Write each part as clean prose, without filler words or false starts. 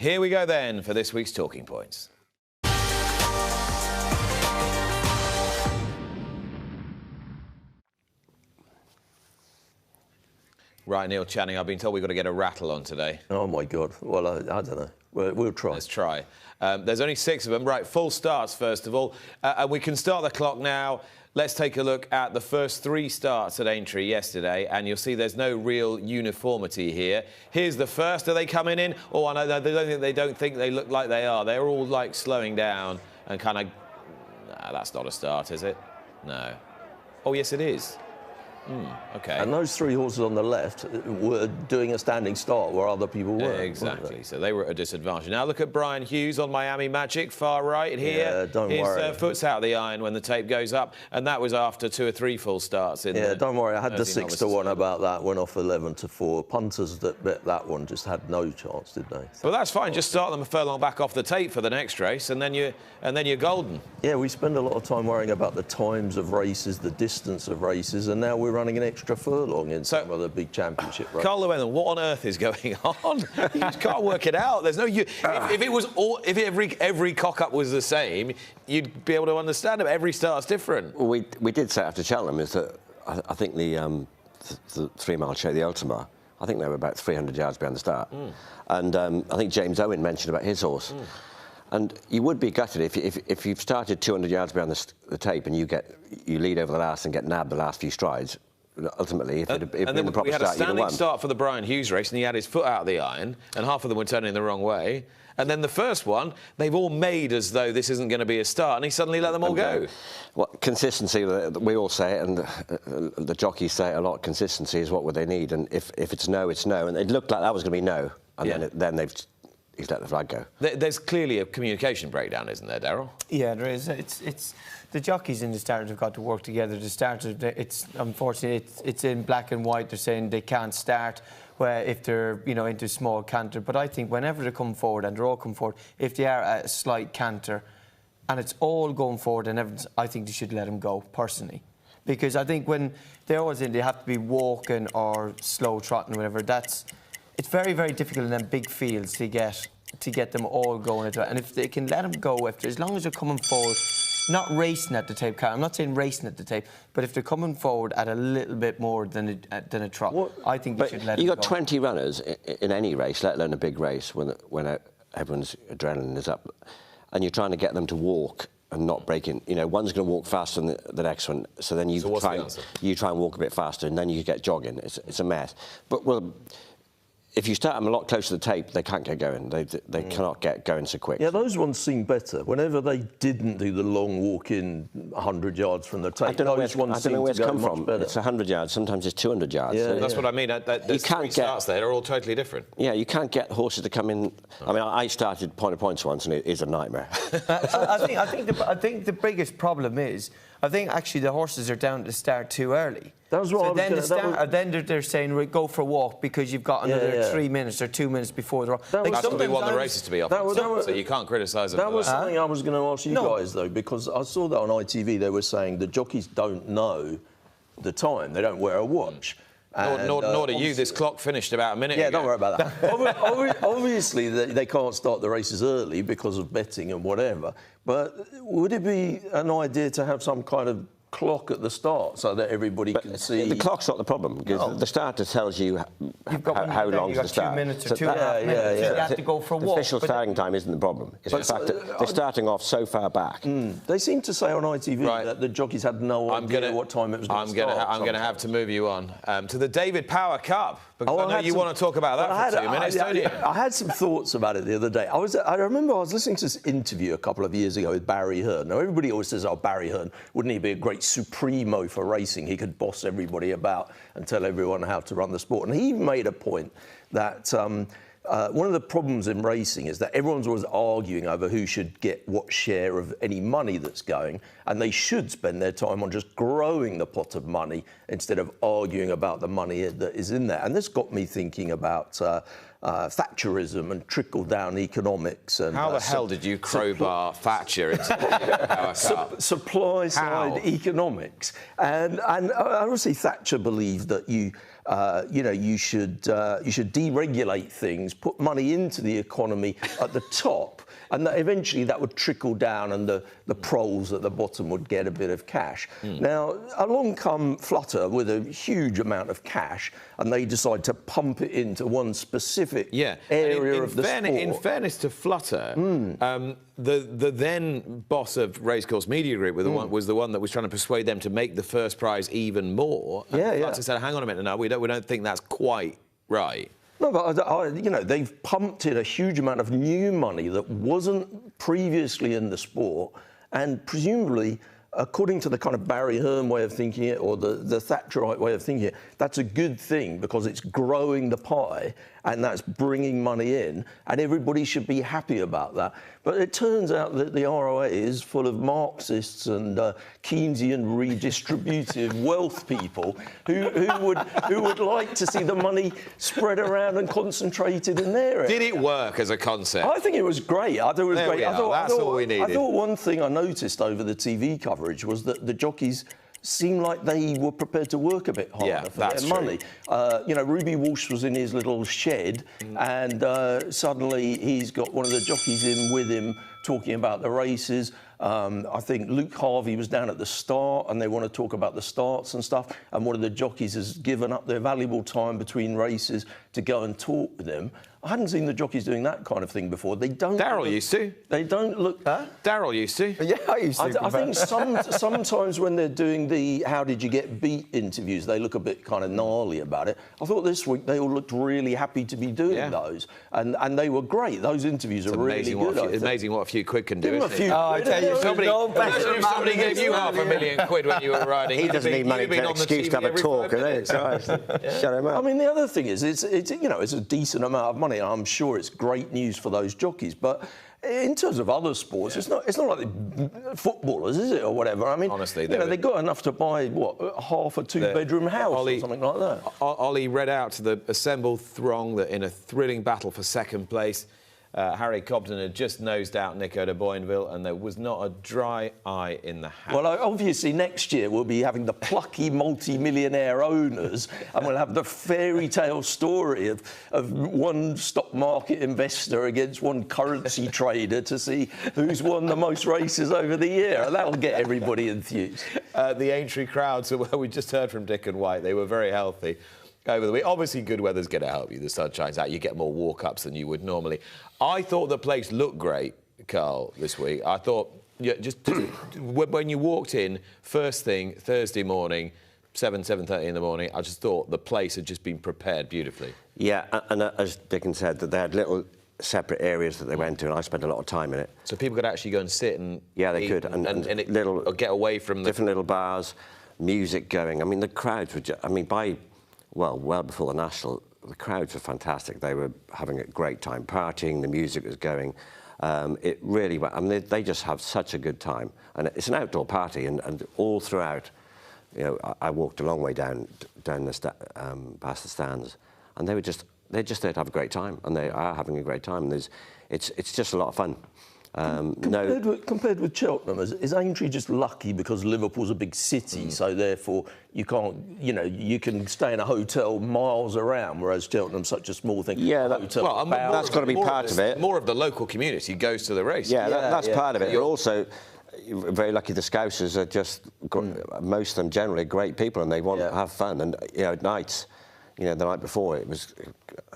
Here we go then for this week's Talking Points. Right, Neil Channing, I've been told we've got to get a rattle on today. Oh, my God. Well, I don't know. We'll try. Let's try. There's only 6 of them. Right, full starts, first of all. And we can start the clock now. Let's take a look at the first 3 starts at Aintree yesterday, and you'll see there's no real uniformity here. Here's the first. Are they coming in? Oh, I know, they don't think they look like they are. They're all, like, slowing down and kind of... Nah, that's not a start, is it? No. Oh, yes, it is. OK. And those 3 horses on the left were doing a standing start where other people were. Exactly. So they were at a disadvantage. Now look at Brian Hughes on Miami Magic, far right here. Yeah, don't worry. His foot's out of the iron when the tape goes up, and that was after 2 or 3 full starts. Don't worry. I had the 6-1 about that. Went off 11-4. Punters that bet that one just had no chance, did they? Well, that's fine. Just start them a furlong back off the tape for the next race, and then you're golden. Yeah, we spend a lot of time worrying about the times of races, the distance of races, and now we're running an extra furlong in some of the big championship races. Carl Llwellyn, what on earth is going on? You just can't work it out. There's no... If every cock-up was the same, you'd be able to understand it. Every start's different. Well, we did say after Cheltenham is that I think the 3-mile show, the Ultima, I think they were about 300 yards behind the start. And I think James Owen mentioned about his horse. And you would be gutted if you've started 200 yards behind the tape and you lead over the last and get nabbed the last few strides. Ultimately, if it had been the proper start, we had a standing start for the Brian Hughes race, and he had his foot out of the iron, and half of them were turning the wrong way. And then the first one, they've all made as though this isn't going to be a start, and he suddenly let them all go. Well, consistency, we all say it, and the jockeys say it a lot, consistency is what would they need, and if it's no, it's no. And it looked like that was going to be no, and then he's let the flag go. There's clearly a communication breakdown, isn't there, Daryl? Yeah, there is. It's the jockeys in the start have got to work together. The starters, it's unfortunately it's in black and white. They're saying they can't start where if they're into small canter. But I think whenever they come forward, and they're all come forward, if they are at a slight canter, and it's all going forward and everything, I think they should let them go personally, because I think when they're always in, they have to be walking or slow trotting, or whatever. It's very, very difficult in them big fields to get them all going. And if they can let them go, as long as they're coming forward, not racing at the tape. I'm not saying racing at the tape, but if they're coming forward at a little bit more than a trot, I think they should let them go. You've got 20 runners in any race, let alone a big race, when everyone's adrenaline is up, and you're trying to get them to walk and not breaking. One's going to walk faster than the next one, so then you try and walk a bit faster, and then you get jogging. It's a mess. But if you start them a lot closer to the tape, they can't get going. They cannot get going so quick. Yeah, those ones seem better. Whenever they didn't do the long walk in 100 yards from the tape, I don't know where it's come from. Better. It's 100 yards. Sometimes it's 200 yards. Yeah, that's what I mean. Those 3 starts there are all totally different. Yeah, you can't get horses to come in. I mean, I started point of points once, and it is a nightmare. I think the biggest problem is, I think actually the horses are down to start too early. That was what then they're saying, go for a walk because you've got another 3 minutes or 2 minutes before the... That's what we want the races to be off. So you can't criticise them. That was something I was going to ask you guys, though, because I saw that on ITV. They were saying the jockeys don't know the time. They don't wear a watch. Nor do you. This clock finished about a minute ago. Yeah, don't worry about that. Obviously, they can't start the races early because of betting and whatever. But would it be an idea to have some kind of clock at the start so that everybody can see? The clock's not the problem, because the starter tells you how long to start. 2 minutes or 2.5 minutes. You have to go for a walk. The official starting time isn't the problem. It's the fact that they're starting off so far back. They seem to say on ITV that the jockeys had no idea what time it was going to start. I'm going to have to move you on to the David Power Cup, because I know you want to talk about that for 2 minutes, don't you? I had some thoughts about it the other day. I remember I was listening to this interview a couple of years ago with Barry Hearn. Now, everybody always says, Barry Hearn, wouldn't he be a great supremo for racing? He could boss everybody about and tell everyone how to run the sport. And he made a point that one of the problems in racing is that everyone's always arguing over who should get what share of any money that's going, and they should spend their time on just growing the pot of money instead of arguing about the money that is in there. And this got me thinking about Thatcherism and trickle-down economics. And how the hell did you crowbar Thatcher into the Power Cup? Supply-side economics. And obviously Thatcher believed that you know, you should deregulate things, put money into the economy at the top, and that eventually that would trickle down, and the proles at the bottom would get a bit of cash. Now, along come Flutter with a huge amount of cash, and they decide to pump it into one specific area of the sport. In fairness to Flutter, the then boss of Racecourse Media Group was the one that was trying to persuade them to make the first prize even more. And Flutter said, hang on a minute, no, we don't think that's quite right. No, but you know, they've pumped in a huge amount of new money that wasn't previously in the sport, and presumably, according to the kind of Barry Hearn way of thinking it, or the Thatcherite way of thinking it, that's a good thing because it's growing the pie and that's bringing money in, and everybody should be happy about that. But it turns out that the ROA is full of Marxists and Keynesian redistributive wealth people who would like to see the money spread around and concentrated in their area. Did it work as a concept? I think it was great. I thought it was great. That's all we needed. I thought one thing I noticed over the TV coverage was that the jockeys seemed like they were prepared to work a bit harder for their money. You know, Ruby Walsh was in his little shed, and suddenly he's got one of the jockeys in with him talking about the races. I think Luke Harvey was down at the start, and they want to talk about the starts and stuff, and one of the jockeys has given up their valuable time between races to go and talk with them. I hadn't seen the jockeys doing that kind of thing before. They don't. Daryl used to. They don't look. Daryl used to. Yeah, I used to. I think sometimes when they're doing the "How did you get beat" interviews, they look a bit kind of gnarly about it. I thought this week they all looked really happy to be doing those, and they were great. Those interviews are really good. It's amazing what a few quid can do. Give 'em a few. I tell you, somebody gave you £500,000 when you were riding. He doesn't need money for an excuse to have a talk, Shut him up. I mean, the other thing is, it's you know, it's a decent amount of money. I'm sure it's great news for those jockeys, but in terms of other sports, it's not like footballers, is it, or whatever? I mean, honestly, you know, they got enough to buy half a two-bedroom house or something like that. Ollie read out to the assembled throng that in a thrilling battle for second place, Harry Cobden had just nosed out Nico de Boinville, and there was not a dry eye in the house. Well, obviously next year we'll be having the plucky multi-millionaire owners, and we'll have the fairy tale story of one stock market investor against one currency trader to see who's won the most races over the year, and that'll get everybody enthused. The Aintree crowd, so we just heard from Dick and White, they were very healthy over the week. Obviously, good weather's going to help you. The sun shines out. You get more walk-ups than you would normally. I thought the place looked great, Carl, this week. I thought, just when you walked in, first thing, Thursday morning, 7:30 in the morning, I just thought the place had just been prepared beautifully. Yeah, and as Dickon said, that they had little separate areas that they went to, and I spent a lot of time in it. So people could actually go and sit and they could, and get away from the different little bars, music going. I mean, the crowds were well before the National, the crowds were fantastic. They were having a great time partying, the music was going. It really went, I mean, they just have such a good time. And it's an outdoor party, and all throughout, you know, I walked a long way down past the stands, and they're just there to have a great time, and they are having a great time. And it's just a lot of fun. Compared with Cheltenham, is Aintree just lucky because Liverpool's a big city, so therefore you can't, you know, you can stay in a hotel miles around, whereas Cheltenham's such a small thing. Yeah, that's got to be part of it. More of the local community goes to the race. Yeah, that's part of it. You're also very lucky. The Scousers are just most of them generally great people, and they want to have fun. And you know, at nights, you know, the night before it was.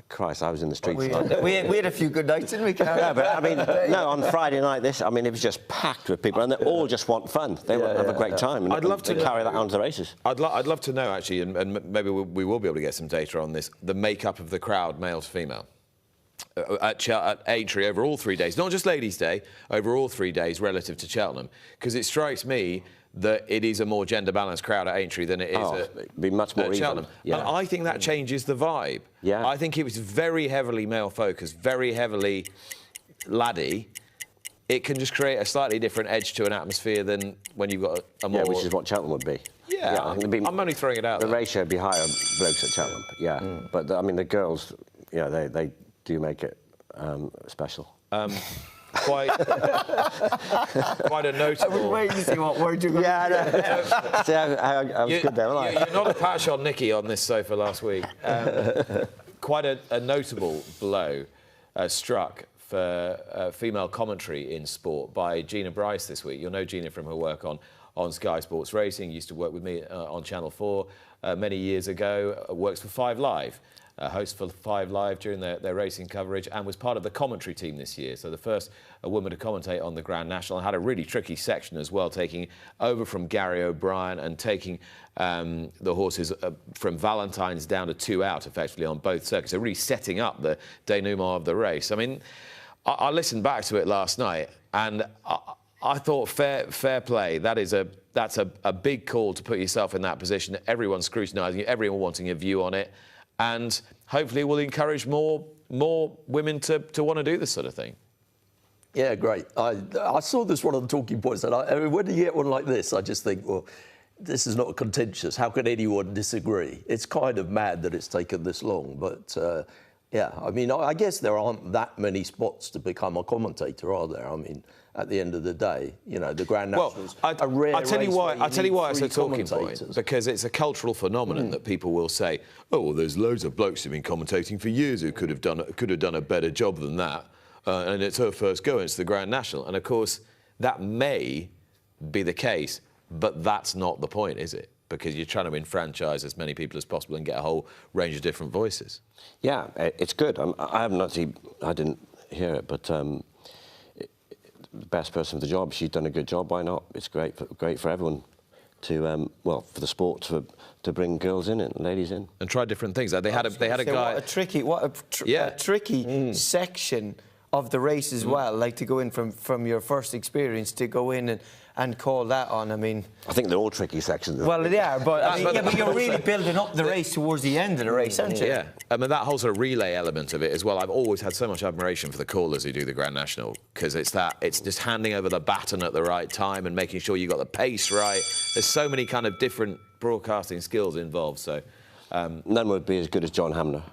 Christ, I was in the streets. We had a few good nights, didn't we, Carl? Yeah, but I mean, no, on Friday night, it was just packed with people, and they all just want fun. They want to have a great time, and I'd love to carry that on to the races. I'd love to know, actually, and maybe we will be able to get some data on this, the makeup of the crowd, male to female, at Aintree over all 3 days, not just Ladies' Day, over all 3 days relative to Cheltenham, because it strikes me that it is a more gender-balanced crowd at Aintree than it is it'd be much more at Cheltenham. Yeah. And I think that changes the vibe. Yeah. I think it was very heavily male-focused, very heavily laddie. It can just create a slightly different edge to an atmosphere than when you've got a more... Yeah, which is what Cheltenham would be. Yeah, I'm only throwing it out The there. ratio would be higher blokes at Cheltenham, But, I mean, the girls, you know, they do make it special. quite a notable. I was waiting to see what word you're going to Yeah, see, I was good there, wasn't I? You're not a patch on Nicky on this sofa last week. Quite a notable blow struck for female commentary in sport by Gina Bryce this week. You'll know Gina from her work on Sky Sports Racing. Used to work with me on Channel 4 many years ago. Works for 5 Live. Host for 5 Live during their racing coverage, and was part of the commentary team this year. So the first woman to commentate on the Grand National, and had a really tricky section as well, taking over from Gary O'Brien and taking the horses from Valentine's down to 2 out, effectively, on both circuits. So really setting up the denouement of the race. I mean, I listened back to it last night, and I thought fair play. That's a big call to put yourself in that position. Everyone's scrutinising you, everyone wanting a view on it. And hopefully it will encourage more women to want to do this sort of thing. Yeah, great. I saw this one of the talking points, and I mean, when you get one like this, I just think, well, this is not contentious. How can anyone disagree? It's kind of mad that it's taken this long, but yeah, I mean, I guess there aren't that many spots to become a commentator, are there? I mean, at the end of the day, you know, the Grand National's a rare race. I tell you why it's a talking point, because it's a cultural phenomenon that people will say, oh, well, there's loads of blokes who've been commentating for years who could have done a better job than that, and it's her first go, and it's the Grand National. And of course, that may be the case, but that's not the point, is it? Because you're trying to enfranchise as many people as possible and get a whole range of different voices. Yeah, it's good. I didn't hear it, but the best person for the job, she's done a good job. Why not? It's great for everyone to, well, for the sport to bring girls in and ladies in and try different things. They had a guy. What a tricky section of the race as well. Like to go in from your first experience to go in and call that on. I mean, I think they're all tricky sections. Well, they are, but but you're really building up the race towards the end of the race, aren't you? Yeah, I mean that whole sort of relay element of it as well. I've always had so much admiration for the callers who do the Grand National, because it's just handing over the baton at the right time and making sure you got the pace right. There's so many kind of different broadcasting skills involved. So none would be as good as John Hamner.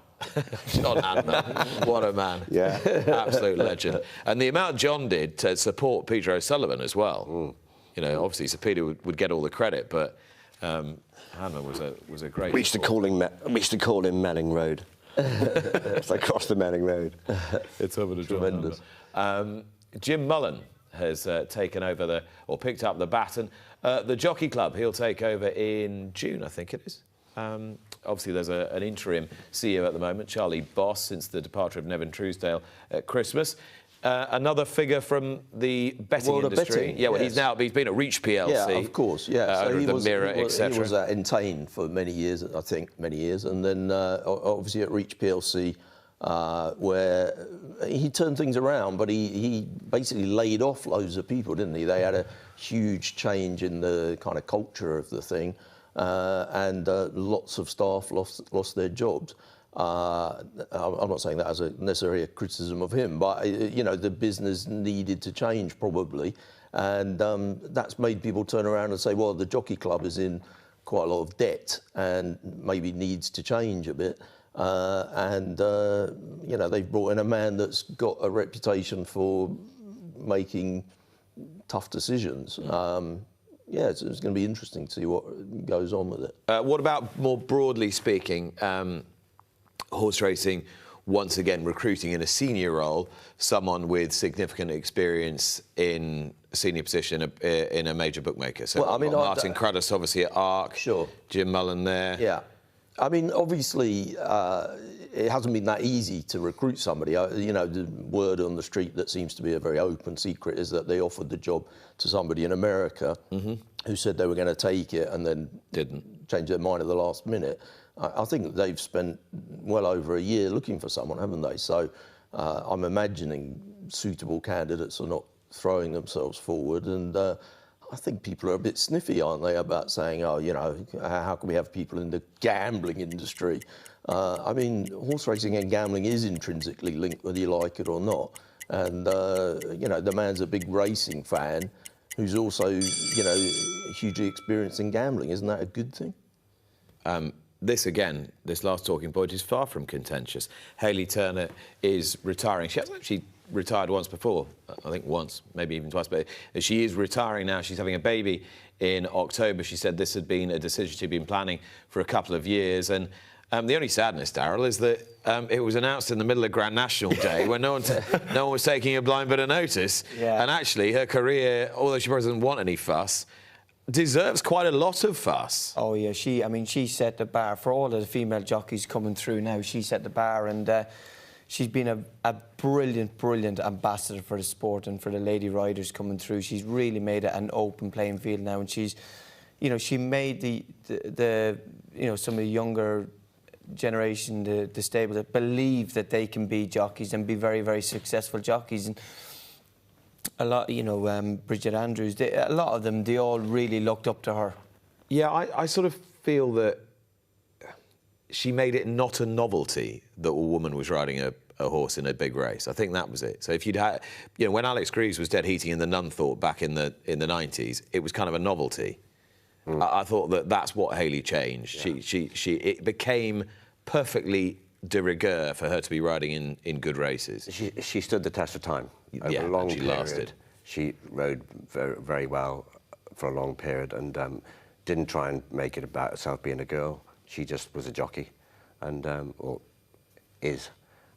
John Hamner, what a man. Yeah. Absolute legend. And the amount John did to support Peter O'Sullivan as well. You know, obviously Sir Peter would get all the credit, but Hamner was a great. We used to call him Manning Road. It's like across the Manning Road. It's over to tremendous. Jim Mullen has taken over picked up the baton. The Jockey Club, he'll take over in June, I think it is. Obviously, there's an interim CEO at the moment, Charlie Boss, since the departure of Nevin Truesdale at Christmas. Another figure from the betting industry. Betting, yeah, well, he's been at Reach PLC. Yeah, of course, yeah. So he was, Mirror, etc. He was at Entain for many years, I think, and then obviously at Reach PLC, where he turned things around, but he basically laid off loads of people, didn't he? They had a huge change in the kind of culture of the thing, and lots of staff lost their jobs. I'm not saying that as necessarily a criticism of him, but you know, the business needed to change probably, and that's made people turn around and say, well, the Jockey Club is in quite a lot of debt and maybe needs to change a bit. You know, they've brought in a man that's got a reputation for making tough decisions. Yeah, it's going to be interesting to see what goes on with it. What about, more broadly speaking, horse racing, once again recruiting in a senior role, someone with significant experience in a senior position in a major bookmaker? So, well, I mean, Martin Cruddas, obviously at ARC. Sure. Jim Mullen there. Yeah. I mean, obviously, it hasn't been that easy to recruit somebody. You know, the word on the street that seems to be a very open secret is that they offered the job to somebody in America who said they were going to take it and then didn't change their mind at the last minute. I think they've spent well over a year looking for someone, haven't they? So I'm imagining suitable candidates are not throwing themselves forward, and I think people are a bit sniffy, aren't they, about saying, oh, you know, how can we have people in the gambling industry? I mean, horse racing and gambling is intrinsically linked, whether you like it or not. And, you know, the man's a big racing fan who's also, you know, hugely experienced in gambling. Isn't that a good thing? This last talking point is far from contentious. Hayley Turner is retiring. She hasn't actually retired once before. I think once, maybe even twice. But she is retiring now. She's having a baby in October. She said this had been a decision she'd been planning for a couple of years. And the only sadness, Daryl, is that it was announced in the middle of Grand National Day when no one was taking a blind bit of notice. Yeah. And actually, her career, although she probably doesn't want any fuss, deserves quite a lot of fuss. Oh yeah, she set the bar for all of the female jockeys coming through now. She set the bar, and she's been a brilliant ambassador for the sport and for the lady riders coming through. She's really made it an open playing field now, and she's, you know, she made the you know, some of the younger generation, the stable, that believe that they can be jockeys and be very successful jockeys. And a lot, you know, Bridget Andrews, a lot of them, they all really looked up to her. Yeah, I sort of feel that she made it not a novelty that a woman was riding a horse in a big race. I think that was it. So if you'd had, you know, when Alex Greaves was dead heating in the Nunthorpe back in the 90s, it was kind of a novelty. I thought that that's what Hayley changed. Yeah. It became perfectly de rigueur for her to be riding in good races. She stood the test of time. Over a long period, lasted. She rode very well for a long period, and didn't try and make it about herself being a girl. She just was a jockey, and or is,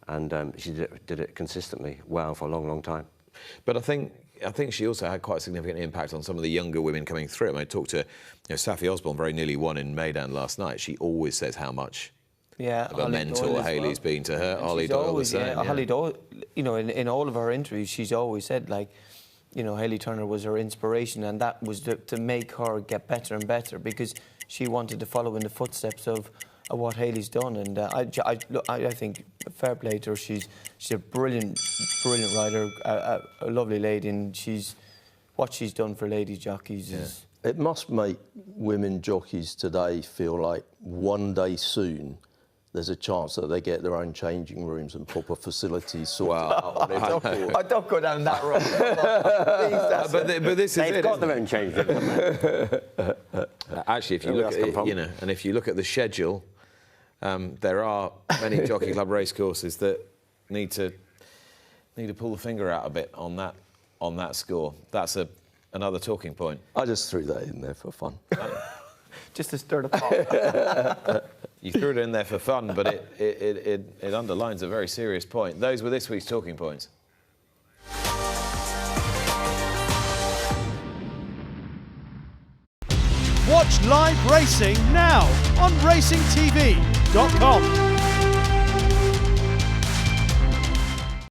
and she did it consistently well for a long time. But I think she also had quite a significant impact on some of the younger women coming through. I mean, I talked to, you know, Saffie Osborne, very nearly won in Maidan last night. She always says how much of a mentor Hayley's been to her. Holly Doyle the same. Holly Doyle, you know, in all of her interviews, she's always said, like, you know, Hayley Turner was her inspiration, and that was to make her get better and better, because she wanted to follow in the footsteps of what Hayley's done. And I think fair play to her. She's a brilliant rider, a lovely lady, and what she's done for ladies jockeys is. It must make women jockeys today feel like one day soon there's a chance that they get their own changing rooms and proper facilities sorted out. I don't go down that road. But this is They've got their own changing room. Actually, if you look at, you know, and if you look at the schedule, there are many Jockey Club racecourses that need to pull the finger out a bit on that score. That's another talking point. I just threw that in there for fun. Just to stir the pot. You threw it in there for fun, but it underlines a very serious point. Those were this week's talking points. Watch live racing now on racingtv.com.